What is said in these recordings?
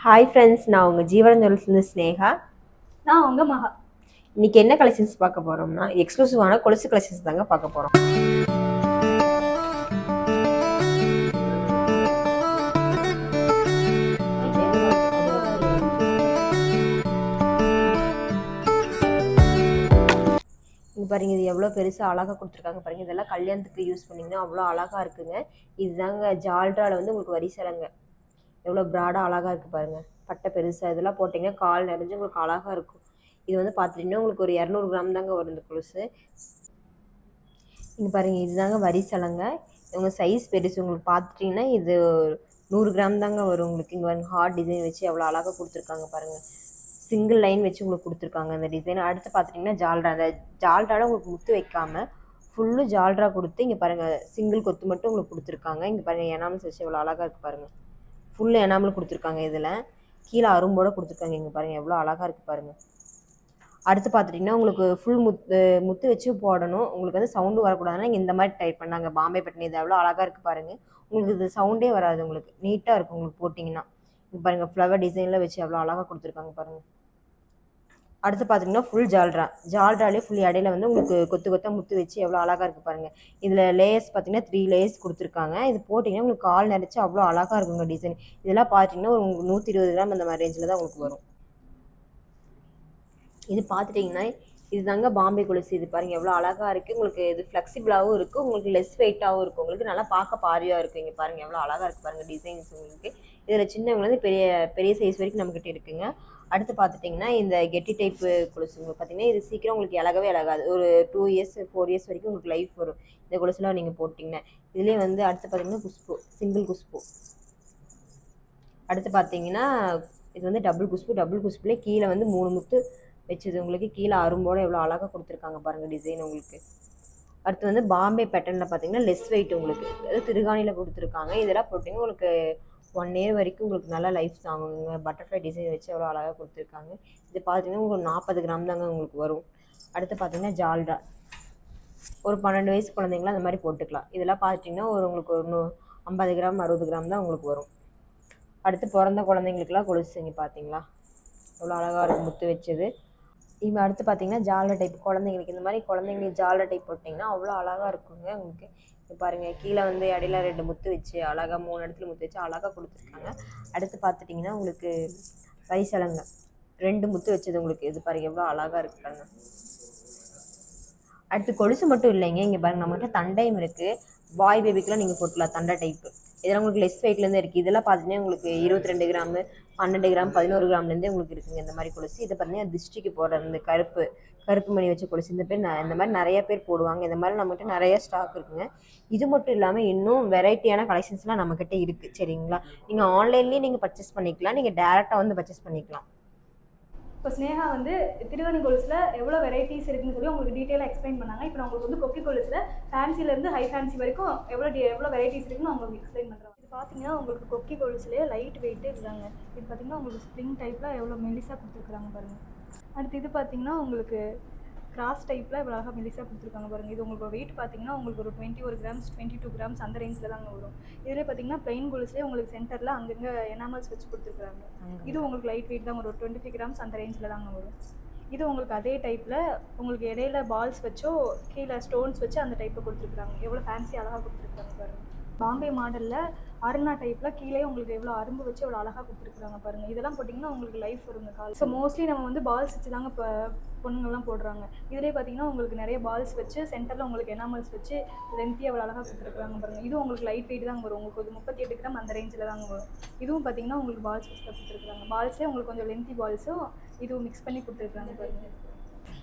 Hi friends, நான் உங்கள் ஜீவன் ஜுவல்ஸ்லேருந்து ஸ்னேகா. நான் உங்க மகா. இன்னைக்கு என்ன கலெக்ஷன்ஸ் பார்க்க போகிறோம்னா, எக்ஸ்க்ளூசிவான கொலுசு கலெக்ஷன்ஸ் தாங்க பார்க்க போகிறோம். இங்கே பாருங்க, இது எவ்வளோ பெருசாக அழகாக கொடுத்துருக்காங்க பாருங்க. இதெல்லாம் கல்யாணத்துக்கு யூஸ் பண்ணிங்கன்னா அவ்வளோ அழகாக இருக்குங்க. இதுதாங்க ஜால்ராவில் வந்து உங்களுக்கு வரி சலங்க எவ்வளோ ப்ராடாக அழகாக இருக்குது பாருங்கள். பட்டை பெருசாக இதெல்லாம் போட்டிங்கன்னா கால் நிறைஞ்சு உங்களுக்கு அழகாக இருக்கும். இது வந்து பார்த்துட்டிங்கன்னா உங்களுக்கு ஒரு 200 கிராம் தாங்க வரும் இந்த கொலுசு. இங்கே பாருங்கள், இதுதாங்க வரி சலங்க. இவங்க சைஸ் பெருசு. உங்களுக்கு பார்த்துட்டிங்கன்னா இது 100 கிராம் தாங்க வரும் உங்களுக்கு. இங்கே பாருங்கள், ஹார்ட் டிசைன் வச்சு எவ்வளோ அழகாக கொடுத்துருக்காங்க பாருங்கள். சிங்கிள் லைன் வச்சு உங்களுக்கு கொடுத்துருக்காங்க அந்த டிசைன். அடுத்து பார்த்துட்டிங்கன்னா ஜால்ரா. அந்த ஜால்ராவில் உங்களுக்கு முத்து வைக்காமல் ஃபுல்லு ஜால்ரா கொடுத்து இங்கே பாருங்கள் சிங்கிள் கொத்து மட்டும் உங்களுக்கு கொடுத்துருக்காங்க. இங்கே பாருங்கள், எனாமல்ஸ் வச்சு எவ்வளோ அழகாக இருக்குது பாருங்கள். ஃபுல்லு எனாமல் கொடுத்துருக்காங்க. இதில் கீழே அரும்போடு கொடுத்துருக்காங்க. இங்கே பாருங்கள் எவ்வளோ அழகாக இருக்குது பாருங்கள். அடுத்து பார்த்துட்டிங்கன்னா உங்களுக்கு ஃபுல் முத்து வச்சு போடணும். உங்களுக்கு வந்து சவுண்டு வரக்கூடாதுன்னா இந்த மாதிரி டைப் பண்ணாங்க. பாம்பே பட்டன் இது எவ்வளோ அழகாக இருக்குது பாருங்கள். உங்களுக்கு இது சவுண்டே வராது. உங்களுக்கு நீட்டாக இருக்கும் உங்களுக்கு போட்டிங்கன்னா. இங்கே பாருங்கள், ஃப்ளவர் டிசைனில் வச்சு எவ்வளோ அழகாக கொடுத்துருக்காங்க பாருங்கள். அடுத்து பார்த்திங்கன்னா ஃபுல் ஜால்ராலே ஃபுல் இடையில வந்து உங்களுக்கு கொத்து கொத்தாக முத்து வச்சு எவ்வளோ அழகாக இருக்குது பாருங்கள். இதில் லேயர்ஸ் பார்த்திங்கன்னா 3 லேயர்ஸ் கொடுத்துருக்காங்க. இது போட்டிங்கன்னா உங்களுக்கு கால் நிறச்சி அவ்வளோ அழகாக இருக்குங்க டிசைன். இதெல்லாம் பார்த்திங்கன்னா ஒரு 120 கிராம் அந்த மாதிரி ரேஞ்சில் தான் உங்களுக்கு வரும். இது பார்த்துட்டிங்கன்னா இதுதாங்க பாம்பே கொலுசு. இது பாருங்கள் எவ்வளோ அழகாக இருக்குது. உங்களுக்கு இது ஃப்ளெக்சிபிளாகவும் இருக்குது, உங்களுக்கு லெஸ் வெயிட்டாகவும் இருக்குது. உங்களுக்கு நல்லா பார்க்க பாரியாக இருக்குது. இங்கே பாருங்கள் எவ்வளோ அழகாக இருக்குது பாருங்கள் டிசைன்ஸ் உங்களுக்கு. இதில் சின்னவங்கலேருந்து பெரிய பெரிய சைஸ் வரைக்கும் நம்மக்கிட்ட இருக்குங்க. அடுத்து பார்த்துட்டிங்கன்னா இந்த கெட்டி டைப்பு கொலுசு உங்களுக்கு பார்த்திங்கன்னா இது சீக்கிரம் உங்களுக்கு இலகவே இலகாது. ஒரு 2 இயர்ஸ் 4 இயர்ஸ் வரைக்கும் உங்களுக்கு லைஃப் வரும் இந்த கொலுசுலாம் நீங்கள் போட்டிங்கன்னா. இதுலேயே வந்து அடுத்து பார்த்திங்கன்னா குஷ்பு, சிங்கிள் குஷ்பு. அடுத்து பார்த்திங்கன்னா இது வந்து டபுள் குஷ்புலேயே கீழே வந்து 3 முத்து வச்சது உங்களுக்கு. கீழே அரும்போடு எவ்வளோ அழகாக கொடுத்துருக்காங்க பாருங்கள் டிசைன் உங்களுக்கு. அடுத்து வந்து பாம்பே பேட்டர்னில் பார்த்திங்கன்னா லெஸ் வெயிட் உங்களுக்கு, அதாவது திருகாணியில் கொடுத்துருக்காங்க. இதெல்லாம் போட்டிங்கன்னா உங்களுக்கு 1 இயர் வரைக்கும் உங்களுக்கு நல்லா லைஃப் தாங்குங்க. பட்டர்ஃப்ளை டிசைன் வச்சு எவ்வளோ அழகாக கொடுத்துருக்காங்க. இது பார்த்திங்கன்னா உங்களுக்கு 40 கிராம் தாங்க உங்களுக்கு வரும். அடுத்து பார்த்திங்கன்னா ஜால்ரா. ஒரு 12 வயசு குழந்தைங்களாம் அந்த மாதிரி போட்டுக்கலாம். இதெல்லாம் பார்த்திங்கன்னா உங்களுக்கு ஒரு 50 கிராம் 60 கிராம் தான் உங்களுக்கு வரும். அடுத்து பிறந்த குழந்தைங்களுக்குலாம் கொலுசு செஞ்சு பார்த்தீங்களா எவ்வளோ அழகாக இருக்கும் முத்து வச்சது. இப்போ அடுத்து பார்த்தீங்கன்னா ஜால்ரா டைப் குழந்தைங்களுக்கு. இந்த மாதிரி குழந்தைங்களுக்கு ஜால்ரா டைப் போட்டிங்கன்னா அவ்வளோ அழகாக இருக்குங்க உங்களுக்கு. இப்போ பாருங்கள், கீழே வந்து இடையில 2 முத்து வச்சு அழகாக 3 இடத்துல முத்து வச்சு அழகாக கொடுத்துருக்காங்க. அடுத்து பார்த்துட்டிங்கன்னா உங்களுக்கு வரி சலங்கை 2 முத்து வச்சது உங்களுக்கு. இது பாருங்கள் எவ்வளோ அழகாக இருக்குங்க. அடுத்து கொலுசு மட்டும் இல்லைங்க, இங்கே பாருங்கள் நம்மகிட்ட தண்டையும் இருக்குது. பாய் பேபிக்கெலாம் நீங்கள் போட்டுக்கலாம் தண்டை டைப்பு. இதெல்லாம் உங்களுக்கு லெஸ் வெயிட்லேருந்து இருக்குது. இதெல்லாம் பார்த்தீங்கன்னா உங்களுக்கு 22 கிராம் 12 கிராம் 11 கிராம்லேருந்தே உங்களுக்கு இருக்குங்க இந்த மாதிரி கொலுசு. இதை பார்த்தீங்கன்னா திருஷ்டிக்கு போடுற இந்த கருப்பு மணி வச்ச கொலுசு இந்த மாதிரி நிறைய பேர் போடுவாங்க. இந்த மாதிரி நம்மகிட்ட நிறைய ஸ்டாக் இருக்குங்க. இது மட்டும் இல்லாமல் இன்னும் வெரைட்டியான கலெக்ஷன்ஸ்லாம் நம்மக்கிட்ட இருக்குது. சரிங்களா, நீங்கள் ஆன்லைன்லேயே நீங்கள் பர்ச்சேஸ் பண்ணிக்கலாம், நீங்கள் டேரெக்டாக வந்து பர்ச்சேஸ் பண்ணிக்கலாம். இப்போ ஸ்னேகா வந்து திருவணி கொலுசில் எவ்வளோ வெரைட்டிஸ் இருக்குன்னு சொல்லி உங்களுக்கு டீட்டெயிலாக எக்ஸ்பிளைன் பண்ணாங்க. இப்போ நான் உங்களுக்கு வந்து கொக்கி கொலுசில் ஃபேன்சிலேருந்து ஹை ஃபேன்சி வரைக்கும் எவ்வளோ வெரைட்டிஸ் இருக்குன்னு நான் உங்களுக்கு எக்ஸ்பிளைன் பண்ணுறேன். இது பார்த்தீங்கன்னா உங்களுக்கு கொக்கி கொலுசுலேயே லைட் வெயிட்டே இருக்காங்க. இது பார்த்தீங்கன்னா உங்களுக்கு ஸ்ப்ரிங் டைப்பில் எவ்வளோ மெலிசாக கொடுத்துருக்குறாங்க பாருங்கள். அடுத்து இது பார்த்தீங்கன்னா உங்களுக்கு கிராஸ் டைப்பில் இவ்வளோ அழகாக மெலிசாக கொடுத்துருக்காங்க பாருங்கள். இது உங்களுக்கு வெயிட் பார்த்தீங்கன்னா உங்களுக்கு ஒரு 21 கிராம்ஸ் 22 கிராம்ஸ் அந்த ரேஞ்சில் தாங்க வரும். இதிலே பார்த்தீங்கன்னா பிளைன் கொலுஸ்லேயே உங்களுக்கு சென்டரில் அங்கங்கே எனாமல்ஸ் வச்சு கொடுத்துருக்குறாங்க. இது உங்களுக்கு லைட் வெயிட் தான் ஒரு 25 கிராம்ஸ் அந்த ரேஞ்சில் தாங்க வரும். இது உங்களுக்கு அதே டைப்பில் உங்களுக்கு இடையில பால்ஸ் வச்சோ கீழே ஸ்டோன்ஸ் வச்சு அந்த டைப்பில் கொடுத்துருக்குறாங்க. எவ்வளோ ஃபேன்சி அழகாக கொடுத்துருக்காங்க பாருங்கள். பாம்பே மாடலில் அருணா டைப்பில் கீழே உங்களுக்கு எவ்வளோ அரும்பு வச்சு எவ்வளோ அழகாக கொடுத்துருக்குறாங்க பாருங்கள். இதெல்லாம் போட்டிங்கன்னா உங்களுக்கு லைஃப் வருங்க கால். ஸோ மோஸ்ட்லி நம்ம வந்து பால்ஸ் வச்சு தாங்க இப்போ பொண்ணுங்கள்லாம் போடுறாங்க. இதிலே பார்த்தீங்கன்னா உங்களுக்கு நிறைய பால்ஸ் வச்சு சென்டரில் உங்களுக்கு எனாமல்ஸ் வச்சு லென்த்தி எவ்வளோ அழகாக கொடுத்துருக்குறாங்க பாருங்கள். இதுவும் உங்களுக்கு லைட் வெயிட் தாங்க வரும். உங்களுக்கு ஒரு 38 கிராம் அந்த ரேஞ்சில் தாங்க வரும். இதுவும் பார்த்தீங்கன்னா உங்களுக்கு பால்ஸ் வச்சு தான் கொடுத்துருக்குறாங்க. பால்ஸே உங்களுக்கு கொஞ்சம் லென்த்தி பால்ஸும் இதுவும் மிக்ஸ் பண்ணி கொடுத்துருக்குறாங்க பாருங்கள்.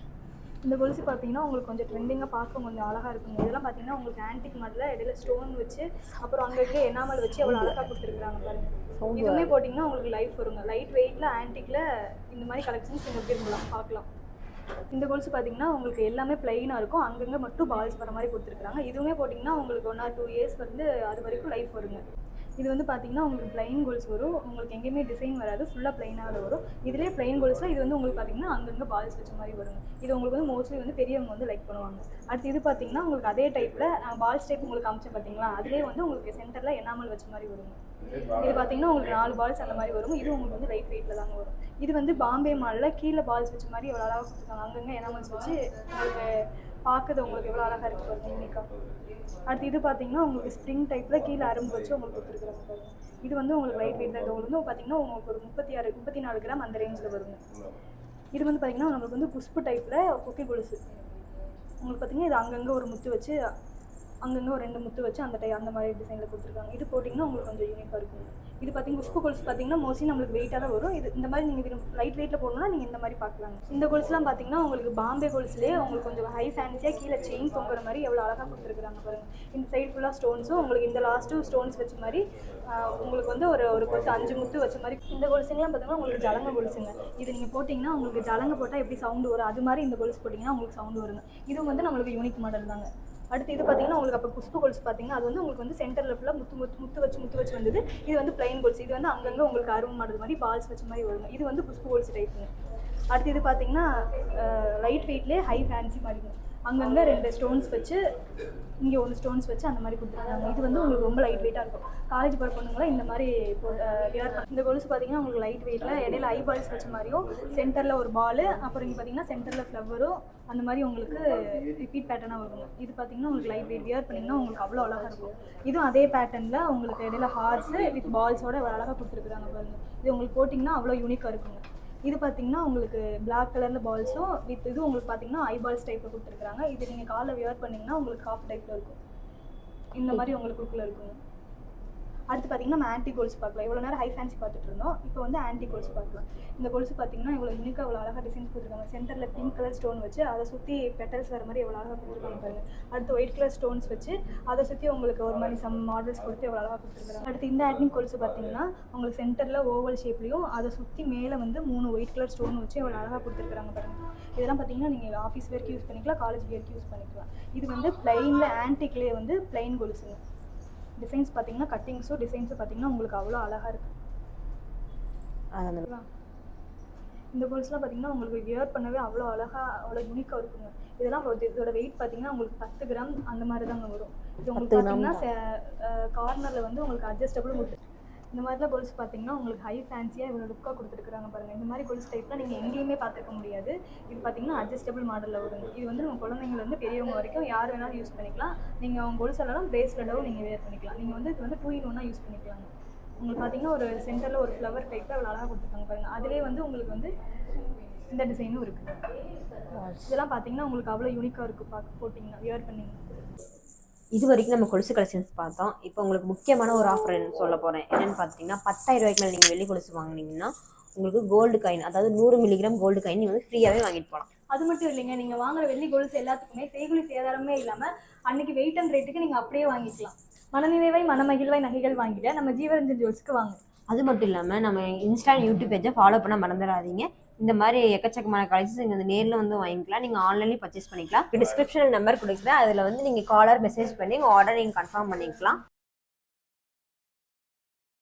இந்த கொலுசு பார்த்தீங்கன்னா உங்களுக்கு கொஞ்சம் ட்ரெண்டிங்காக பார்க்க கொஞ்சம் அழகாக இருக்குங்க. இதெல்லாம் பார்த்தீங்கன்னா உங்களுக்கு ஆன்டிக் மாடலில் இடையில ஸ்டோன் வச்சு அப்புறம் அங்கே எனாமல் வச்சு எவ்வளோ அழகாக கொடுத்துருக்குறாங்க பாருங்கள். இதுவுமே போட்டிங்கன்னா உங்களுக்கு லைஃப் வருங்க. லைட் வெயிட்டில் ஆன்டிக்கில் இந்த மாதிரி கலெக்ஷன்ஸ் நீங்கள் விரும்பலாம் பார்க்கலாம். இந்த கொலுசு பார்த்தீங்கன்னா உங்களுக்கு எல்லாமே பிளைனாக இருக்கும், அங்கங்கே மட்டும் பால்ஸ் வர மாதிரி கொடுத்துருக்குறாங்க. இதுவுமே போட்டிங்கன்னா உங்களுக்கு 1 or 2 இயர்ஸ் வந்து அது வரைக்கும் லைஃப் வருங்க. இது வந்து பார்த்தீங்கன்னா உங்களுக்கு பிளைன் கோல்ஸ் வரும், உங்களுக்கு எங்கேயுமே டிசைன் வராது, ஃபுல்லாக பிளைனாக வரும். இதுலேயே பிளைன் கோல்ஸில் இது வந்து உங்களுக்கு பார்த்தீங்கன்னா அங்கங்கே பால்ஸ் வச்ச மாதிரி வருங்க. இது உங்களுக்கு வந்து மோஸ்ட்லி வந்து பெரியவங்க வந்து லைக் பண்ணுவாங்க. அடுத்து இது பார்த்தீங்கன்னா உங்களுக்கு அதே டைப்பில் பால்ஸ் டைப் உங்களுக்கு அமைச்சேன் பார்த்தீங்களா, அதுலேயே வந்து உங்களுக்கு சென்டரில் எனாமல் வச்ச மாதிரி வருங்க. இது பார்த்தீங்கன்னா உங்களுக்கு 4 பால்ஸ் அந்த மாதிரி வரும். இது உங்களுக்கு வந்து லைட் வெயிட்டில் தாங்க வரும். இது வந்து பாம்பே மாலில் கீழே பால்ஸ் வச்ச மாதிரி எவ்வளோ அழகாக கொடுத்துருக்காங்க, அங்கங்கே எனாமல்ஸ் வச்சு உங்களுக்கு பார்க்குறது உங்களுக்கு எவ்வளோ அழகாக இருக்குது பாருங்க யூனிக்காக. அடுத்து இது பார்த்தீங்கன்னா உங்களுக்கு ஸ்ப்ரிங் டைப்பில் கீழே அரும்பு வச்சு உங்களுக்கு கொடுத்துருக்குறாங்க பாருங்க. இது வந்து உங்களுக்கு லைட் வெயிட் தான். இது உங்களுக்கு வந்து பார்த்தீங்கன்னா உங்களுக்கு ஒரு 34 கிராம் அந்த ரேஞ்சில் வருங்க. இது வந்து பார்த்தீங்கன்னா நம்மளுக்கு வந்து குஷ்பு டைப்பில் கொக்கி கொலுசு உங்களுக்கு பார்த்தீங்கன்னா இது அங்கங்கே ஒரு முத்து வச்சு அங்கங்கே ஒரு 2 முத்து வச்சு அந்த மாதிரி டிசைனில் கொடுத்துருக்காங்க. இது போட்டிங்கன்னா உங்களுக்கு கொஞ்சம் யூனிக்காக இருக்கும். இது பார்த்தீங்கன்னா குஷ்பு கொலுசு பார்த்தீங்கன்னா மோஸ்ட்லி நம்மளுக்கு வெயிட்டாக தான் வரும். இது இந்த மாதிரி நீங்கள் லைட் வெயிட்டில் போடணும்னா நீங்கள் இந்த மாதிரி பார்க்கலாங்க. இந்த கொலுசுலாம் பார்த்தீங்கன்னா உங்களுக்கு பாம்பே கொலுசுலேயே உங்களுக்கு கொஞ்சம் ஹை ஃபேன்சியாக கீழே செயின் தொங்குற மாதிரி எவ்வளோ அழகாக கொடுத்துருக்குறாங்க பாருங்கள். இந்த சைடு ஃபுல்லாக ஸ்டோன்ஸும் உங்களுக்கு இந்த லாஸ்ட்டு ஸ்டோன்ஸ் வச்ச மாதிரி உங்களுக்கு வந்து ஒரு 5 முத்து வச்ச மாதிரி. இந்த கொலுசுங்கெலாம் பார்த்தீங்கன்னா உங்களுக்கு ஜலங்க கொலுசுங்க. இது நீங்கள் போட்டிங்கன்னா உங்களுக்கு ஜலங்க போட்டால் எப்படி சவுண்டு வரும் அது மாதிரி இந்த கொலுசு போட்டிங்கன்னா உங்களுக்கு சவுண்டு வருங்க. இதுவும் வந்து நம்மளுக்கு யூனிக் மாடல் தாங்க. அடுத்து இது பார்த்தீங்கன்னா உங்களுக்கு அப்போ குஷ்பு கொலுசு பார்த்தீங்கன்னா அது வந்து உங்களுக்கு வந்து சென்டரில் ஃபுல்லாக முத்து வச்சு வந்தது. இது வந்து பிளைன் கொலுசு. இது வந்து அங்கங்கே உங்களுக்கு அருவம் மாடல் மாதிரி பால்ஸ் வச்ச மாதிரி வருங்க. இது வந்து குஷ்பு கொலுசு டைப்புங்க. அடுத்து இது பார்த்தீங்கன்னா லைட் வெயிட்லேயே ஹை ஃபேன்சி மாதிரிங்க. அங்கங்கே 2 ஸ்டோன்ஸ் வச்சு இங்கே 1 ஸ்டோன்ஸ் வச்சு அந்த மாதிரி கொடுத்துருக்காங்க. இது வந்து உங்களுக்கு ரொம்ப லைட் வெயிட்டாக இருக்கும். காலேஜ் போகிற பொண்ணுங்களாம் இந்த மாதிரி இந்த கொலுசு பார்த்தீங்கன்னா உங்களுக்கு லைட் வெயிட்டில் இடையில ஐ பால்ஸ் வச்ச மாதிரியும் சென்டரில் ஒரு பால் அப்புறம் இங்கே பார்த்தீங்கன்னா சென்டரில் ஃப்ளவரும் அந்த மாதிரி உங்களுக்கு ரிப்பீட் பேட்டர்னாக வருங்க. இது பார்த்தீங்கன்னா உங்களுக்கு லைட் வெயிட் வியர் பண்ணிங்கன்னா உங்களுக்கு அவ்வளோ அழகாக இருக்கும். இதுவும் அதே பேட்டர்னில் உங்களுக்கு இடையில ஹார்ஸு வித் பால்ஸோட அழகாக கொடுத்துருக்குறாங்க பாருங்கள். இது உங்களுக்கு போட்டிங்கன்னா அவ்வளோ யூனிக்காக இருக்குங்க. இது பார்த்தீங்கன்னா உங்களுக்கு பிளாக் கலரில் பால்ஸும் வித் இது உங்களுக்கு பார்த்தீங்கன்னா ஐ பால்ஸ் டைப்பில் கொடுத்துருக்குறாங்க. இது நீங்கள் காலில் வியர் பண்ணிங்கன்னா உங்களுக்கு காப் டைப்பில் இருக்கும். இந்த மாதிரி உங்களுக்கு லுக்கில் இருக்குங்க. அடுத்து பார்த்தீங்கன்னா நம்ம ஆன்டி கோல்ஸ் பார்க்கலாம். இவ்வளோ நேரம் ஹை ஃபேன்சி பார்த்துட்டு இருந்தோம். இப்போ வந்து ஆன்டி கோல்ஸ் பார்க்கலாம். இந்த கொலுசு பார்த்தீங்கன்னா இவ்வளோ யூனிக்காக இவ்வளோ அழகாக டிசைன்ஸ் கொடுத்துருக்காங்க. சென்டரில் பிங்க் கலர் ஸ்டோன் வச்சு அதை சுற்றி பெட்டல்ஸ் வர மாதிரி எவ்வளோ அழகாக கொடுத்துருக்காங்க பாருங்க. அடுத்து ஒயிட் கலர் ஸ்டோன்ஸ் வச்சு அதை சுற்றி உங்களுக்கு ஒரு மாதிரி சம் மாடல்ஸ் கொடுத்து எவ்வளோ அழகாக கொடுத்துருக்காங்க. அடுத்து இந்த ஆன்டி கொலுசு பார்த்தீங்கன்னா உங்களுக்கு சென்டரில் ஓவல் ஷேப்லையும் அதை சுற்றி மேலே வந்து 3 ஒயிட் கலர் ஸ்டோன் வச்சு எவ்வளோ அழகாக கொடுத்துருக்காங்க பாருங்க. இதெல்லாம் பார்த்தீங்கன்னா நீங்கள் ஆஃபீஸ் வேர்க்கு யூஸ் பண்ணிக்கலாம், காலேஜ் வேர்க்கு யூஸ் பண்ணிக்கலாம். இது வந்து பிளைனில் ஆன்டிக்லேயே வந்து பிளைன் கொலுசுங்க. டிசைன்ஸ் பார்த்தீங்கன்னா கட்டிங்ஸும் டிசைன்ஸும் பார்த்தீங்கன்னா உங்களுக்கு அவ்வளோ அழகாக இருக்குது. இந்த கொலுசுலாம் பார்த்தீங்கன்னா உங்களுக்கு வியர் பண்ணவே அவ்வளோ அழகாக அவ்வளோ யூனிக்காக இருக்குங்க. இதெல்லாம் இதோட வெயிட் பார்த்தீங்கன்னா உங்களுக்கு 10 கிராம் அந்த மாதிரி தாங்க வரும். இது உங்களுக்கு பார்த்தீங்கன்னா கார்னரில் வந்து உங்களுக்கு அட்ஜஸ்டபிள் இந்த மாதிரிலாம் கொலுசு பார்த்தீங்கன்னா உங்களுக்கு ஹை ஃபேன்சியாக இவ்வளோ லுக்காக கொடுத்துருக்குறாங்க பாருங்கள். இந்த மாதிரி கொலுசு டைப்லாம் நீங்கள் எங்கேயுமே பார்த்துருக்க முடியாது. இது பார்த்தீங்கன்னா அட்ஜஸ்டபிள் மாடலில் வருங்க. இது வந்து நம்ம குழந்தைங்கலேருந்து பெரியவங்க வரைக்கும் யார் வேணாலும் யூஸ் பண்ணிக்கலாம். நீங்கள் அவங்க கொலுசெல்லாம் பிரேஸ்லெட்டாகவும் நீங்கள் வேர் பண்ணிக்கலாம். நீங்கள் வந்து இது வந்து 2 in 1 யூஸ் பண்ணிக்கலாங்க. உங்களுக்கு பார்த்தீங்கன்னா ஒரு சென்டரில் ஒரு ஃப்ளவர் டைப்பில் அவ்வளோ அழகாக கொடுத்துருக்காங்க பாருங்கள். அதிலே வந்து உங்களுக்கு வந்து இந்த டிசைனும் இருக்குது. இதெல்லாம் பார்த்தீங்கன்னா உங்களுக்கு அவ்வளோ யூனிக்காக இருக்குது போட்டிங்கன்னா வியர் பண்ணிங்கன்னா. இது வரைக்கும் நம்ம கொலுசு கலெக்ஷன்ஸ் பார்த்தோம். இப்போ உங்களுக்கு முக்கியமான ஒரு ஆஃபர் சொல்ல போகிறேன். என்னென்னு பார்த்தீங்கன்னா 10,000 ரூபாய்க்கு மேலே நீங்கள் வெள்ளி கொலுசு வாங்கினீங்கன்னா உங்களுக்கு கோல்டு காயின், அதாவது 100 மில்லிகிராம் கோல்டு காயின் நீங்கள் வந்து ஃப்ரீயாகவே வாங்கிட்டு போகலாம். அது மட்டும் இல்லைங்க, நீங்கள் வாங்குற வெள்ளி கொலுசு எல்லாத்துக்குமே செய்குலி சேதாரமே இல்லாமல் அன்னைக்கு வெயிட் அண்ட் ரேட்டுக்கு நீங்கள் அப்படியே வாங்கிக்கலாம். மனநிறைவாய் மனமகிழ்வாய் நகைகள் வாங்கிட்டு நம்ம ஜீவரஞ்சன் ஜுவல்ஸ்க்கு வாங்க. அது மட்டும் இல்லாமல் நம்ம இன்ஸ்டா யூடியூப் பேஜை ஃபாலோ பண்ண மறந்துடாதீங்க. இந்த மாதிரி எக்கச்சக்கமான கலெக்ஷன்ஸ் நீங்கள் நேரில் வந்து வாங்கிக்கலாம். நீங்கள் ஆன்லைன்லேயும் பர்ச்சேஸ் பண்ணிக்கலாம். டிஸ்கிரிப்ஷனில் நம்பர் கொடுக்குறேன், அதில் வந்து நீங்கள் காலர் மெசேஜ் பண்ணி உங்கள் ஆர்டர் நீங்கள் கன்ஃபார்ம் பண்ணிக்கலாம்.